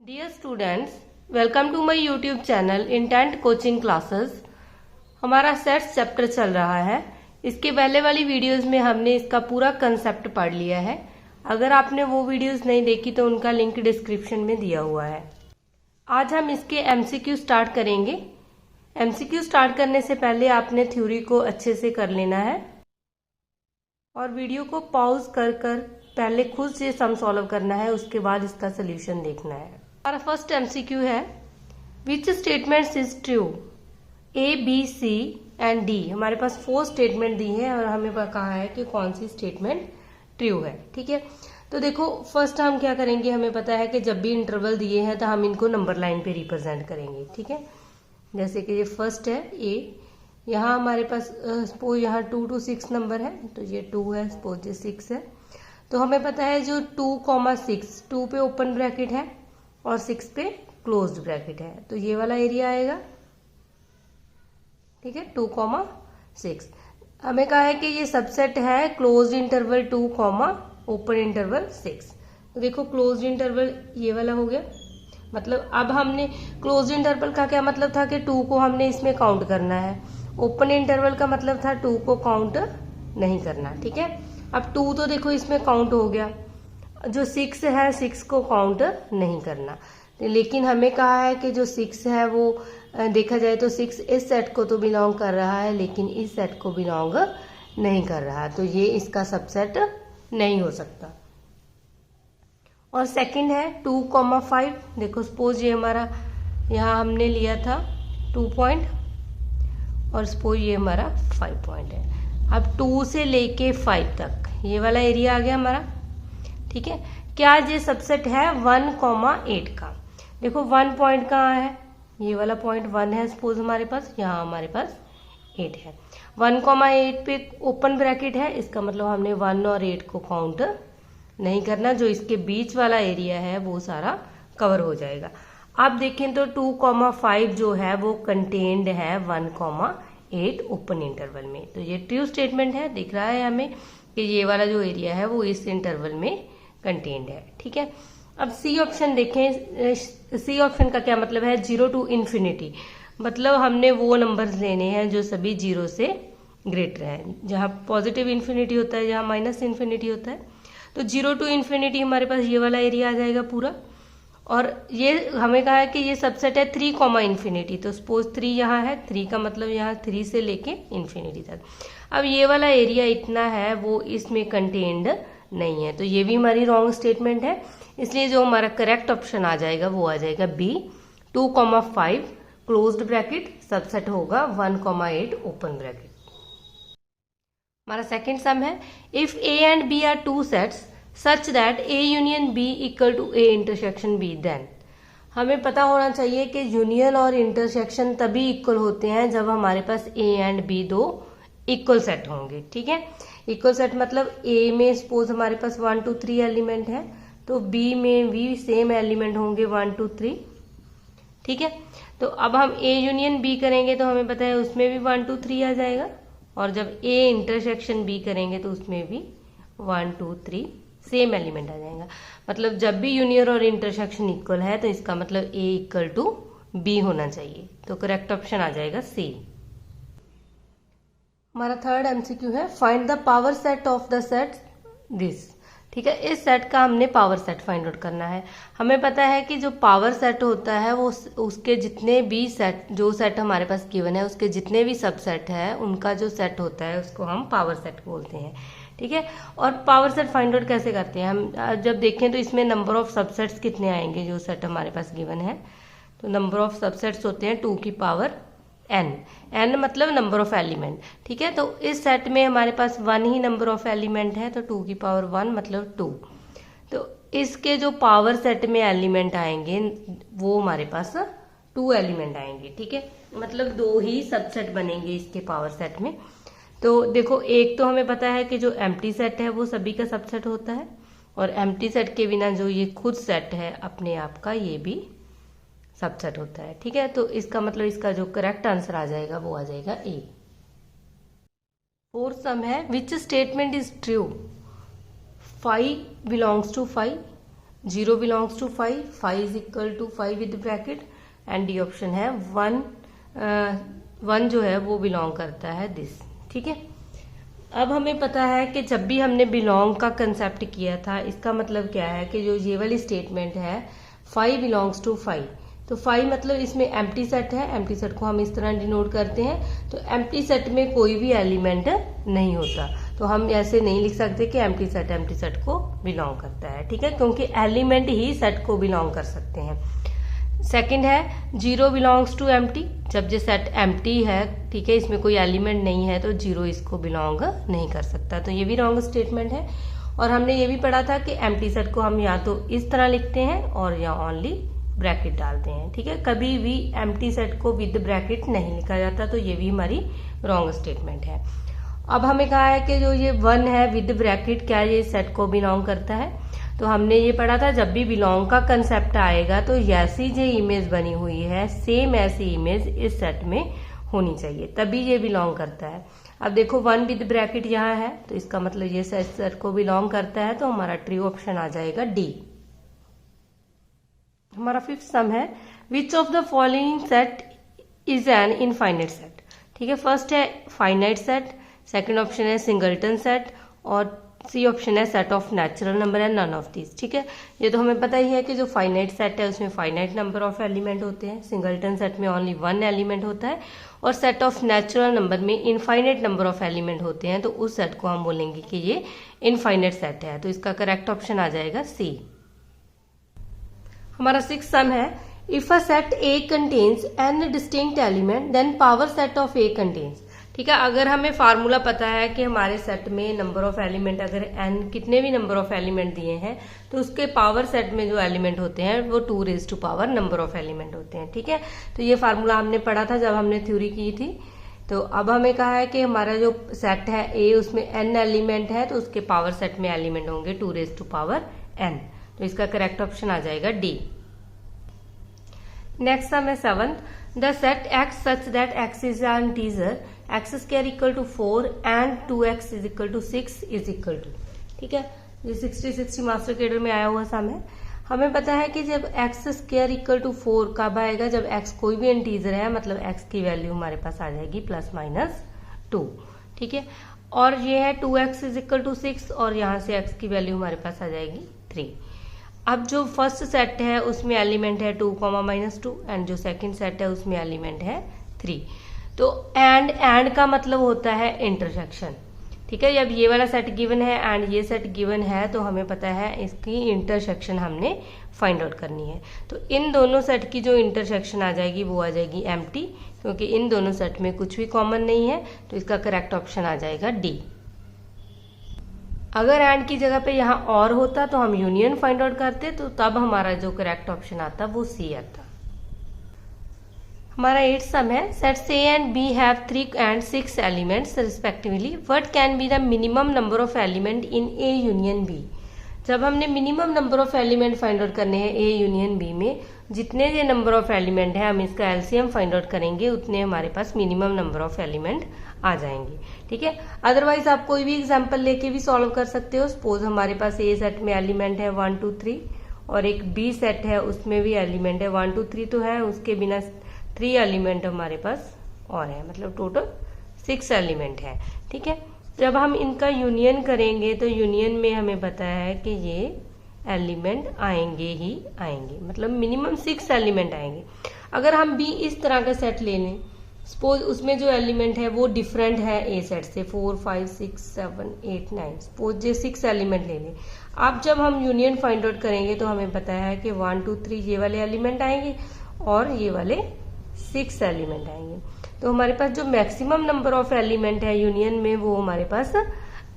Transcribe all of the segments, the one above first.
Dear students, welcome to my YouTube channel Intent Coaching Classes. हमारा sets chapter चल रहा है। इसके पहले वाली वीडियोस में हमने इसका पूरा कंसेप्ट पढ़ लिया है। अगर आपने वो वीडियोस नहीं देखी तो उनका लिंक डिस्क्रिप्शन में दिया हुआ है। आज हम इसके एमसीक्यू स्टार्ट करेंगे। एमसीक्यू स्टार्ट करने से पहले आपने थ्योरी को अच्छे से कर लेना है और वीडियो को पॉज कर कर पहले खुद से सम सॉल्व करना है, उसके बाद इसका सोल्यूशन देखना है। हमारा फर्स्ट एमसीक्यू है, which statements is true? A, B, C and D. हमारे पास 4 स्टेटमेंट दी है और हमें कहा है कि कौन सी स्टेटमेंट ट्रू है। ठीक है, तो देखो फर्स्ट हम क्या करेंगे, हमें पता है कि जब भी इंटरवल दिए हैं तो हम इनको नंबर लाइन पे रिप्रेजेंट करेंगे। ठीक है, जैसे कि ये फर्स्ट है ए, यहाँ हमारे पास सपोज यहाँ 2 to 6 नंबर है, तो ये 2 है, सपोज ये 6 है। तो हमें पता है जो 2,6, 2 पे ओपन ब्रैकेट है और 6 पे क्लोज्ड ब्रैकेट है, तो ये वाला एरिया आएगा। ठीक है, 2,6 हमें कहा है कि ये सबसेट है क्लोज्ड इंटरवल 2, ओपन इंटरवल 6। तो देखो क्लोज्ड इंटरवल ये वाला हो गया। मतलब अब हमने क्लोज्ड इंटरवल का क्या मतलब था कि 2 को हमने इसमें काउंट करना है, ओपन इंटरवल का मतलब था 2 को काउंट नहीं करना। ठीक है, अब 2 तो देखो इसमें काउंट हो गया, जो 6 है 6 को काउंट नहीं करना। लेकिन हमें कहा है कि जो 6 है वो देखा जाए तो 6 इस सेट को तो बिलोंग कर रहा है लेकिन इस सेट को बिलोंग नहीं कर रहा, तो ये इसका सबसेट नहीं हो सकता। और सेकंड है 2,5। देखो सपोज ये हमारा यहाँ हमने लिया था 2 पॉइंट और सपोज ये हमारा 5 पॉइंट है। अब 2 से लेके 5 तक ये वाला एरिया आ गया हमारा। ठीक है, क्या ये सबसेट है 1,8 का? देखो 1 पॉइंट कहाँ है, ये वाला पॉइंट 1 है सपोज हमारे पास, यहाँ हमारे पास 8 है। 1,8 पे ओपन ब्रैकेट है, इसका मतलब हमने 1 और 8 को काउंट नहीं करना, जो इसके बीच वाला एरिया है वो सारा कवर हो जाएगा। आप देखें तो 2,5 जो है वो कंटेन्ड है 1,8 ओपन इंटरवल में, तो ये ट्रू स्टेटमेंट है। दिख रहा है हमें कि ये वाला जो एरिया है वो इस इंटरवल में कंटेन्ड है। ठीक है, अब सी ऑप्शन देखें। सी ऑप्शन का क्या मतलब है, 0 to इन्फिनिटी। मतलब हमने वो नंबर्स लेने हैं जो सभी 0 से ग्रेटर है, जहाँ पॉजिटिव इन्फिनिटी होता है, जहाँ माइनस इन्फिनिटी होता है। तो 0 to इन्फिनिटी हमारे पास ये वाला एरिया आ जाएगा पूरा। और ये हमें कहा है कि ये सबसेट है 3, इन्फिनिटी। तो सपोज 3 यहाँ है, 3 का मतलब यहाँ 3 से लेके इन्फिनिटी तक। अब ये वाला एरिया इतना है वो इसमें कंटेन्ड नहीं है, तो ये भी हमारी रॉन्ग स्टेटमेंट है। इसलिए जो हमारा करेक्ट ऑप्शन आ जाएगा वो आ जाएगा बी, 2,5 क्लोज्ड ब्रैकेट सबसेट होगा 1,8 ओपन ब्रैकेट। हमारा सेकंड सम है, if A and B are 2 sets such that A union B equal to A intersection B, then. हमें पता होना चाहिए कि यूनियन और इंटरसेक्शन तभी इक्वल होते हैं जब हमारे पास A and B 2 equal set होंगे। ठीक है, इक्वल सेट मतलब ए में सपोज हमारे पास 1 2 3 एलिमेंट है, तो बी में भी सेम एलिमेंट होंगे 1 2 3। ठीक है, तो अब हम ए यूनियन बी करेंगे तो हमें पता है उसमें भी 1 2 3 आ जाएगा, और जब ए इंटरसेक्शन बी करेंगे तो उसमें भी 1 2 3 सेम एलिमेंट आ जाएगा। मतलब जब भी यूनियन और इंटरसेक्शन इक्वल है तो इसका मतलब ए इक्वल टू बी होना चाहिए, तो करेक्ट ऑप्शन आ जाएगा सी। हमारा थर्ड एमसीक्यू है, find the power set of the set this. ठीक है, इस सेट का हमने पावर सेट फाइंड आउट करना है। हमें पता है कि जो पावर सेट होता है वो उसके जितने भी सेट, जो सेट हमारे पास गिवन है उसके जितने भी सबसेट है उनका जो सेट होता है उसको हम पावर सेट बोलते हैं। ठीक है, और पावर सेट फाइंड आउट कैसे करते हैं हम, जब देखें तो इसमें नंबर ऑफ सबसेट्स कितने आएंगे जो सेट हमारे पास गिवन है। तो नंबर ऑफ सबसेट्स होते हैं 2 की पावर n। n मतलब नंबर ऑफ एलिमेंट। ठीक है, तो इस सेट में हमारे पास 1 ही नंबर ऑफ एलिमेंट है, तो 2 की पावर 1 मतलब 2। तो इसके जो पावर सेट में एलिमेंट आएंगे वो हमारे पास 2 एलिमेंट आएंगे। ठीक है, मतलब 2 ही सबसेट बनेंगे इसके पावर सेट में। तो देखो एक तो हमें पता है कि जो एम्प्टी सेट है वो सभी का सबसेट होता है, और एम्प्टी सेट के बिना जो ये खुद सेट है अपने आप का ये भी सबसेट होता है। ठीक है, तो इसका मतलब इसका जो करेक्ट आंसर आ जाएगा वो आ जाएगा ए। फोर्थ सम है, which statement is true? 5 belongs to 5, 0 belongs to 5, 5 is equal to 5 with bracket, and D option है 1 जो है वो बिलोंग करता है दिस। ठीक है, अब हमें पता है कि जब भी हमने बिलोंग का कंसेप्ट किया था, इसका मतलब क्या है कि जो ये वाली स्टेटमेंट है 5 बिलोंग्स टू 5, तो 5 मतलब इसमें एम्प्टी सेट है, एम्प्टी सेट को हम इस तरह डिनोट करते हैं। तो एम्प्टी सेट में कोई भी एलिमेंट नहीं होता, तो हम ऐसे नहीं लिख सकते कि एम्प्टी सेट को बिलोंग करता है। ठीक है, क्योंकि एलिमेंट ही सेट को बिलोंग कर सकते हैं। सेकंड है 0 बिलोंग्स टू एम्प्टी, जब ये सेट एम्प्टी है, ठीक है, इसमें कोई एलिमेंट नहीं है, तो 0 इसको बिलोंग नहीं कर सकता, तो ये भी रॉन्ग स्टेटमेंट है। और हमने ये भी पढ़ा था कि एम्प्टी सेट को हम या तो इस तरह लिखते हैं और या ओनली ब्रैकेट डालते हैं। ठीक है, कभी भी एम्प्टी सेट को विद ब्रैकेट नहीं लिखा जाता, तो ये भी हमारी रॉन्ग स्टेटमेंट है। अब हमें कहा है कि जो ये 1 है विद ब्रैकेट, क्या ये सेट को बिलोंग करता है? तो हमने ये पढ़ा था जब भी बिलोंग का कंसेप्ट आएगा तो जैसी जो इमेज बनी हुई है सेम ऐसी इमेज इस सेट में होनी चाहिए, तभी ये बिलोंग करता है। अब देखो 1 विद ब्रैकेट यहाँ है, तो इसका मतलब ये सेट को बिलोंग करता है, तो हमारा ट्रू ऑप्शन आ जाएगा डी। हमारा 5th सम है which of the following set is an infinite set. ठीक है, फर्स्ट है फाइनाइट सेट, सेकंड ऑप्शन है सिंगलटन सेट, और सी ऑप्शन है set of natural number and none of this. ठीक है, ये तो हमें पता ही है कि जो फाइनाइट सेट है उसमें फाइनाइट नंबर ऑफ एलिमेंट होते हैं, सिंगलटन सेट में ओनली 1 एलिमेंट होता है, और सेट ऑफ नेचुरल नंबर में इनफाइनाइट नंबर ऑफ एलिमेंट होते हैं, तो उस सेट को हम बोलेंगे कि ये इनफाइनाइट सेट है। तो इसका करेक्ट ऑप्शन आ जाएगा सी। हमारा 6th सम है if a set A contains an distinct element then power set of A contains. ठीक है, अगर हमें फार्मूला पता है कि हमारे सेट में नंबर ऑफ एलिमेंट अगर n कितने भी नंबर ऑफ एलिमेंट दिए हैं तो उसके पावर सेट में जो एलिमेंट होते हैं वो 2 raise to power number of element होते हैं। ठीक है, तो ये फार्मूला हमने पढ़ा था जब हमने थ्योरी की थी। तो अब हमें कहा है कि हमारा जो सेट है ए उसमें n एलिमेंट है, तो उसके पावर सेट में एलिमेंट होंगे 2 रेज़ टू पावर n, तो इसका करेक्ट ऑप्शन आ जाएगा डी। नेक्स्ट सम है 7th, the set x such that x is an integer x square equal to 4 and 2x is equal to 6 is equal to. ठीक है, ये 60 master cadre में आया हुआ सम है। हमें पता है कि जब x स्क्वायर इक्वल टू 4 कब आएगा, जब x कोई भी इंटीजर है, मतलब x की वैल्यू हमारे पास आ जाएगी +-2। ठीक है, और ये है 2x इज इक्वल टू 6, और यहाँ से x की वैल्यू हमारे पास आ जाएगी 3। अब जो फर्स्ट सेट है उसमें एलिमेंट है 2, -2, एंड जो सेकंड सेट है उसमें एलिमेंट है 3। तो एंड का मतलब होता है इंटरसेक्शन। ठीक है, जब ये वाला सेट गिवन है एंड ये सेट गिवन है तो हमें पता है इसकी इंटरसेक्शन हमने फाइंड आउट करनी है। तो इन दोनों सेट की जो इंटरसेक्शन आ जाएगी वो आ जाएगी एम्प्टी, क्योंकि इन दोनों सेट में कुछ भी कॉमन नहीं है, तो इसका करेक्ट ऑप्शन आ जाएगा डी। अगर एंड की जगह पे यहाँ और होता तो हम यूनियन फाइंड आउट करते, तो तब हमारा जो करेक्ट ऑप्शन आता वो सी आता। हमारा 8th सम है sets A and B have 3 and 6 elements respectively, what can be the minimum number of element in A union B. जब हमने minimum number of element find out करने हैं ए यूनियन बी में, जितने ये नंबर ऑफ एलिमेंट है हम इसका एलसीएम फाइंड आउट करेंगे, उतने हमारे पास मिनिमम नंबर ऑफ एलिमेंट आ जाएंगे। ठीक है, अदरवाइज आप कोई भी एग्जांपल लेके भी सॉल्व कर सकते हो। सपोज हमारे पास ए सेट में एलिमेंट है 1 2 3, और एक बी सेट है उसमें भी एलिमेंट है 1 2 3 तो है, उसके बिना 3 एलिमेंट हमारे पास और है, मतलब टोटल 6 एलिमेंट है। ठीक है, जब हम इनका यूनियन करेंगे तो यूनियन में हमें पता है कि ये एलिमेंट आएंगे ही आएंगे, मतलब मिनिमम 6 एलिमेंट आएंगे। अगर हम भी इस तरह का सेट ले लें, सपोज उसमें जो एलिमेंट है वो डिफरेंट है ए सेट से, 4 5 6 7 8 9, सपोज ये 6 एलिमेंट ले लें। अब जब हम यूनियन फाइंड आउट करेंगे तो हमें पता है कि 1 2 3 ये वाले एलिमेंट आएंगे और ये वाले 6 एलिमेंट आएंगे। तो हमारे पास जो मैक्सिमम नंबर ऑफ एलिमेंट है यूनियन में वो हमारे पास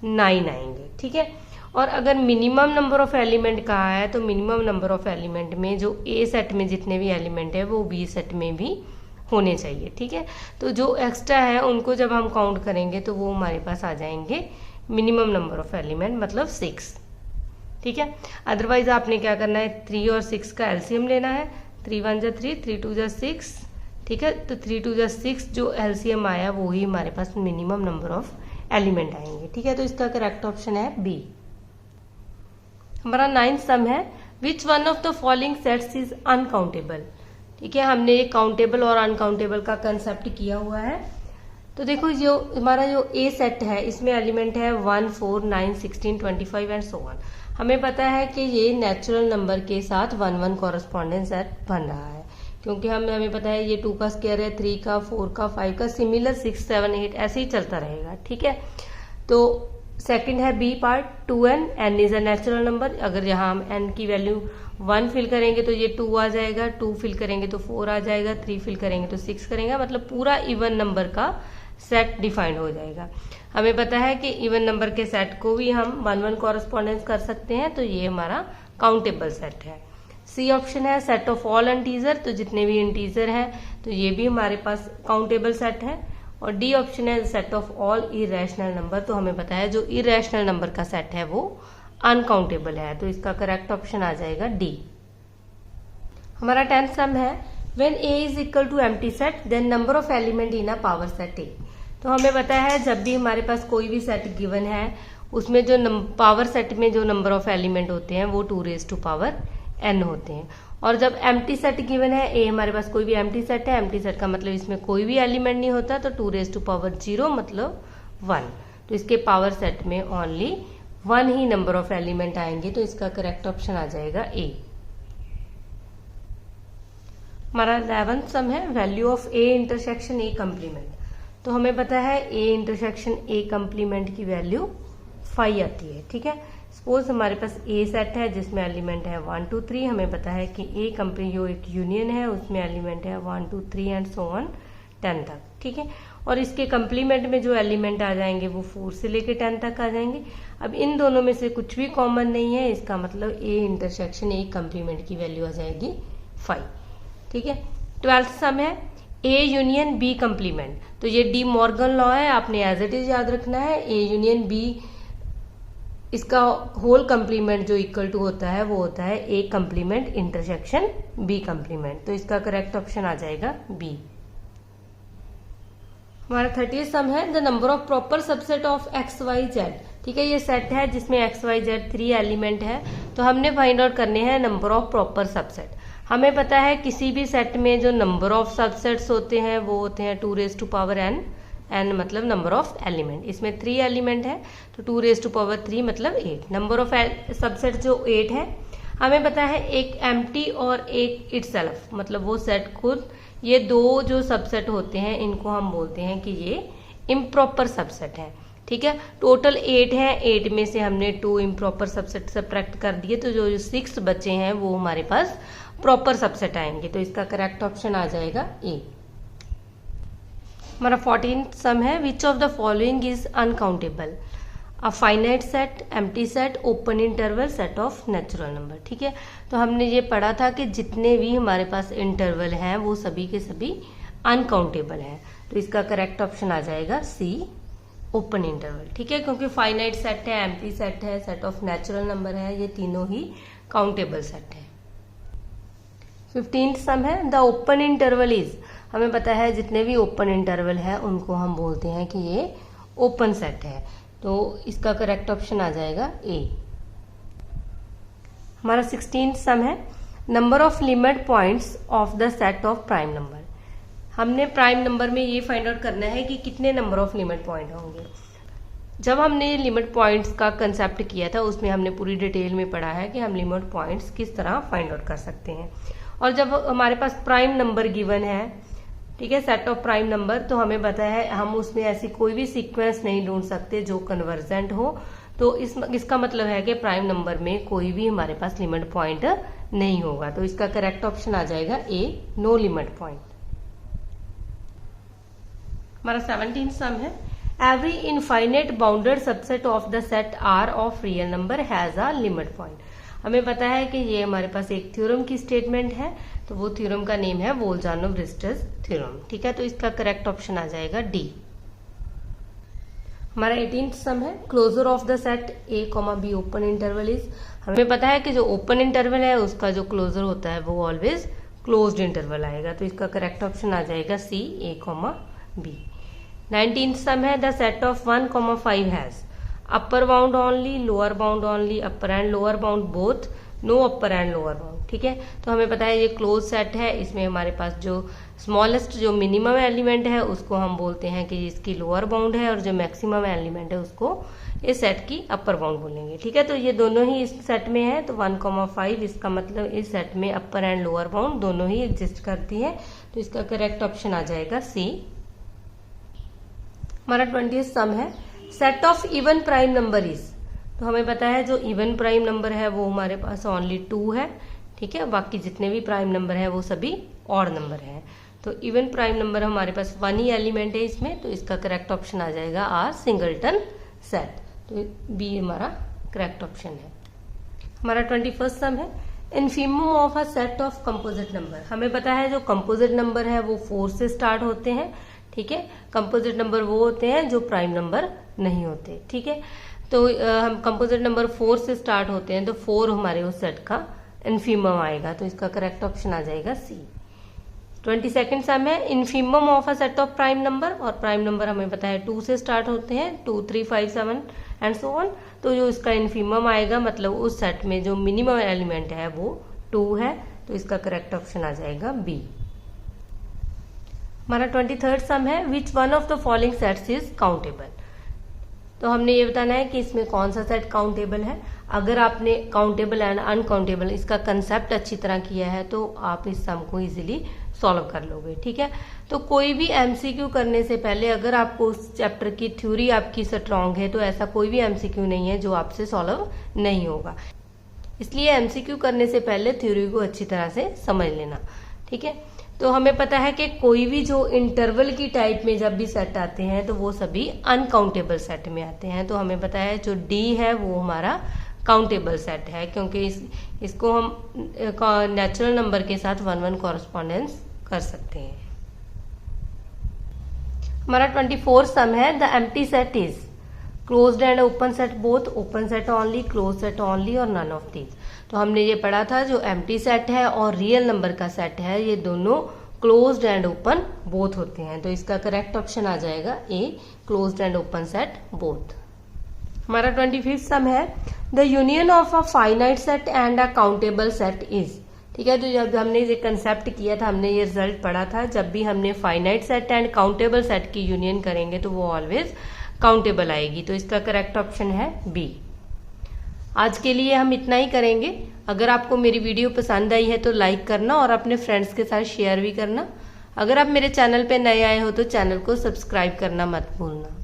9 आएंगे। ठीक है, और अगर मिनिमम नंबर ऑफ एलिमेंट कहा है तो मिनिमम नंबर ऑफ एलिमेंट में जो ए सेट में जितने भी एलिमेंट है वो बी सेट में भी होने चाहिए। ठीक है, तो जो एक्स्ट्रा है उनको जब हम काउंट करेंगे तो वो हमारे पास आ जाएंगे मिनिमम नंबर ऑफ एलिमेंट, मतलब 6। ठीक है, अदरवाइज आपने क्या करना है, 3 और 6 का एलसीएम लेना है। 3 1 जा 3, 3 2 जा 6। ठीक है, तो 3 2 जा 6 जो एलसीएम आया वो ही हमारे पास मिनिमम नंबर ऑफ एलिमेंट आएंगे। ठीक है, तो इसका करेक्ट ऑप्शन है बी। हमारा 9th सम है which one of the following sets is uncountable. ठीक है, हमने ये काउंटेबल और अनकाउंटेबल का कंसेप्ट किया हुआ है। तो देखो जो हमारा जो ए सेट है इसमें एलिमेंट है 1, 4, 9, 16, 25 एंड सो ऑन। हमें पता है कि ये नेचुरल नंबर के साथ 1, 1 कॉरेस्पॉन्डेंस सेट बन रहा है, क्योंकि हमें पता है ये 2 का स्क्वायर है, 3 का, 4 का, 5 का, सिमिलर 6, 7, 8 ऐसे ही चलता रहेगा। ठीक है, तो सेकंड है B part 2n, n is a natural number. अगर यहाँ हम n की वैल्यू 1 फिल करेंगे तो ये 2 आ जाएगा, 2 फिल करेंगे तो 4 आ जाएगा, 3 फिल करेंगे तो 6 करेंगे, मतलब पूरा इवन नंबर का सेट डिफाइंड हो जाएगा। हमें पता है कि इवन नंबर के सेट को भी हम 1, 1 कॉरेस्पॉन्डेंस कर सकते हैं, तो ये हमारा काउंटेबल सेट है। सी ऑप्शन है सेट ऑफ ऑल इंटीजर, तो जितने भी इंटीजर हैं तो ये भी हमारे पास काउंटेबल सेट है। और डी ऑप्शन है set of all irrational number, तो हमें पता है जो इरेशनल नंबर का सेट है वो अनकाउंटेबल है, तो इसका करेक्ट ऑप्शन आ जाएगा डी। हमारा 10th सम है when A is equal to empty set then number of element in a power set A. तो हमें पता है जब भी हमारे पास कोई भी सेट गिवन है उसमें जो पावर सेट में जो नंबर ऑफ एलिमेंट होते हैं वो 2n होते हैं। और जब एम्प्टी सेट गिवन है ए, हमारे पास कोई भी एम्प्टी सेट है, एम्प्टी सेट का मतलब इसमें कोई भी एलिमेंट नहीं होता, तो 2 मतलब 1, तो इसके पावर सेट में only 1 he number of element आएंगे, तो इसका करेक्ट ऑप्शन आ जाएगा ए। हमारा 11th सम है value of A intersection A complement. तो हमें पता है ए इंटरसेक्शन ए कम्प्लीमेंट की वैल्यू 5 आती है। ठीक है, सपोज हमारे पास ए सेट है जिसमें एलिमेंट है 1, 2, 3। हमें पता है कि ए कंपनी जो एक यूनियन है उसमें एलिमेंट है 1, 2, 3 एंड सो ऑन 10 तक। ठीक है, और इसके कंप्लीमेंट में जो एलिमेंट आ जाएंगे वो 4 से लेके 10 तक आ जाएंगे। अब इन दोनों में से कुछ भी कॉमन नहीं है, इसका मतलब ए इंटरसेक्शन ए कंप्लीमेंट की वैल्यू आ जाएगी 5। ठीक है, 12th सम है ए यूनियन बी कंप्लीमेंट। तो ये डी मॉर्गन लॉ है, आपने एज इट इज याद रखना है। ए यूनियन बी, इसका होल कंप्लीमेंट जो इक्वल टू होता है वो होता है ए कंप्लीमेंट इंटरसेक्शन बी कंप्लीमेंट, तो इसका करेक्ट ऑप्शन आ जाएगा बी। हमारा 30th सम है the number of proper subset of X Y Z. ठीक है, ये सेट है जिसमें एक्स वाई जेड 3 एलिमेंट है, तो हमने फाइंड आउट करने हैं नंबर ऑफ प्रॉपर सबसेट। हमें पता है किसी भी सेट में जो नंबर ऑफ सबसेट्स होते हैं वो होते हैं 2n, n मतलब नंबर ऑफ एलिमेंट। इसमें 3 एलिमेंट है तो 2 मतलब 8। नंबर ऑफ सबसेट जो 8 है, हमें पता है एक एम्प्टी और एक इटसेल्फ, मतलब वो सेट खुद, ये 2 जो सबसेट होते हैं इनको हम बोलते हैं कि ये इम्प्रॉपर सबसेट है। ठीक है, टोटल 8 है, 8 में से हमने 2 इम्प्रॉपर सबसेट सब्ट्रैक्ट कर दिए, तो जो 6 बचे हैं वो हमारे पास प्रॉपर सबसेट आएंगे, तो इसका करेक्ट ऑप्शन आ जाएगा ए। हमारा 14th सम है which of the following is uncountable. A finite set, empty set, open interval, set of natural number. ठीक है, तो हमने ये पढ़ा था कि जितने भी हमारे पास इंटरवल हैं वो सभी के सभी अनकाउंटेबल हैं, तो इसका करेक्ट ऑप्शन आ जाएगा सी, ओपन इंटरवल। ठीक है, क्योंकि फाइनाइट सेट है, एम्प्टी सेट है, सेट ऑफ नेचुरल नंबर है, ये तीनों ही काउंटेबल सेट है। 15th सम है द ओपन इंटरवल इज। हमें पता है जितने भी ओपन इंटरवल है उनको हम बोलते हैं कि ये ओपन सेट है, तो इसका करेक्ट ऑप्शन आ जाएगा ए। हमारा 16th सम है number of limit points of the set of prime number. हमने प्राइम नंबर में ये फाइंड आउट करना है कि कितने नंबर ऑफ लिमिट पॉइंट होंगे। जब हमने लिमिट पॉइंट्स का कंसेप्ट किया था उसमें हमने पूरी डिटेल में पढ़ा है कि हम लिमिट पॉइंट्स किस तरह फाइंड आउट कर सकते हैं। और जब हमारे पास प्राइम नंबर गिवन है, ठीक है, सेट ऑफ प्राइम नंबर, तो हमें पता है हम उसमें ऐसी कोई भी सीक्वेंस नहीं ढूंढ सकते जो कन्वर्जेंट हो, तो इसका मतलब है कि प्राइम नंबर में कोई भी हमारे पास लिमिट पॉइंट नहीं होगा, तो इसका करेक्ट ऑप्शन आ जाएगा ए, नो लिमिट पॉइंट। हमारा 17th सम है every infinite bounded subset of the set R of real number has a limit point. हमें पता है कि ये हमारे पास एक थ्योरम की स्टेटमेंट है, तो वो थ्योरम का नेम है वोल्जानो-ब्रिस्टस थ्योरम। ठीक है, तो इसका करेक्ट ऑप्शन आ जाएगा डी। हमारा 18th सम है closure of the set A comma B open interval is. हमें पता है कि जो ओपन इंटरवल है उसका जो क्लोजर होता है वो ऑलवेज क्लोज्ड इंटरवल आएगा, तो इसका करेक्ट ऑप्शन आ जाएगा सी, ए कॉमा बी। 19th सम है the set of 1, 5 has upper bound only, lower bound only, upper and lower bound both, no upper and lower bound. ठीक है, तो हमें पता है ये क्लोज सेट है, इसमें हमारे पास जो स्मॉलेस्ट जो मिनिमम एलिमेंट है उसको हम बोलते हैं कि इसकी लोअर बाउंड है, और जो मैक्सिमम एलिमेंट है उसको इस सेट की अपर बाउंड बोलेंगे। ठीक है, तो ये दोनों ही इस सेट में है, तो 1,5 इसका मतलब इस सेट में अपर एंड लोअर बाउंड दोनों ही एग्जिस्ट करती है, तो इसका करेक्ट ऑप्शन आ जाएगा सी। हमारा 20th सम है set of even prime number is. तो हमें पता है जो इवन प्राइम नंबर है वो हमारे पास ओनली 2 है। ठीक है, बाकी जितने भी प्राइम नंबर है वो सभी ऑड नंबर है। तो इवन प्राइम नंबर हमारे पास 1 ही एलिमेंट है इसमें, तो इसका करेक्ट ऑप्शन आ जाएगा आर सिंगलटन सेट। तो बी हमारा करेक्ट ऑप्शन है। हमारा 21st सम है infimum of a set of composite number. हमें पता है जो कंपोजिट नंबर है वो 4 से स्टार्ट होते हैं। ठीक है, कंपोजिट नंबर वो होते हैं जो प्राइम नंबर नहीं होते। ठीक है, तो हम कंपोजिट नंबर 4 से स्टार्ट होते हैं, तो 4 हमारे उस सेट का इनफीमम आएगा, तो इसका करेक्ट ऑप्शन आ जाएगा सी। 22nd सम है infimum of a set of prime number, और प्राइम नंबर हमें पता है 2 से स्टार्ट होते हैं, 2, 3, 5, 7 एंड सो ऑन। तो जो इसका इनफीमम आएगा मतलब उस सेट में जो मिनिमम एलिमेंट है वो 2 है, तो इसका करेक्ट ऑप्शन आ जाएगा बी। हमारा 23rd सम है which one of the following sets is countable. तो हमने ये बताना है कि इसमें कौन सा सेट काउंटेबल है। अगर आपने काउंटेबल एंड अनकाउंटेबल इसका कंसेप्ट अच्छी तरह किया है तो आप इस सम को इजीली सॉल्व कर लोगे। ठीक है, तो कोई भी एमसीक्यू करने से पहले अगर आपको उस चैप्टर की थ्योरी आपकी स्ट्रांग है तो ऐसा कोई भी एमसीक्यू नहीं है जो आपसे सॉल्व नहीं होगा। इसलिए एमसीक्यू करने से पहले थ्योरी को अच्छी तरह से समझ लेना। ठीक है, तो हमें पता है कि कोई भी जो इंटरवल की टाइप में जब भी सेट आते हैं तो वो सभी अनकाउंटेबल सेट में आते हैं। तो हमें पता है जो डी है वो हमारा काउंटेबल सेट है, क्योंकि इसको हम नेचुरल नंबर के साथ 1-1 कॉरेस्पॉन्डेंस कर सकते हैं। हमारा 24 सम है the empty set is closed and open set both, open set only, close set only और नन ऑफ दीज। तो हमने ये पढ़ा था जो एम्प्टी सेट है और रियल नंबर का सेट है ये दोनों क्लोज्ड एंड ओपन बोथ होते हैं, तो इसका करेक्ट ऑप्शन आ जाएगा A, closed and open set both. हमारा 25th सम है the union of a finite set and a countable set is. ठीक है, तो जब हमने ये कंसेप्ट किया था हमने ये रिजल्ट पढ़ा था, जब भी हमने finite set and countable set की यूनियन करेंगे तो वो ऑलवेज काउंटेबल आएगी, तो इसका करेक्ट ऑप्शन है बी। आज के लिए हम इतना ही करेंगे। अगर आपको मेरी वीडियो पसंद आई है तो लाइक करना और अपने फ्रेंड्स के साथ शेयर भी करना। अगर आप मेरे चैनल पे नए आए हो तो चैनल को सब्सक्राइब करना मत भूलना।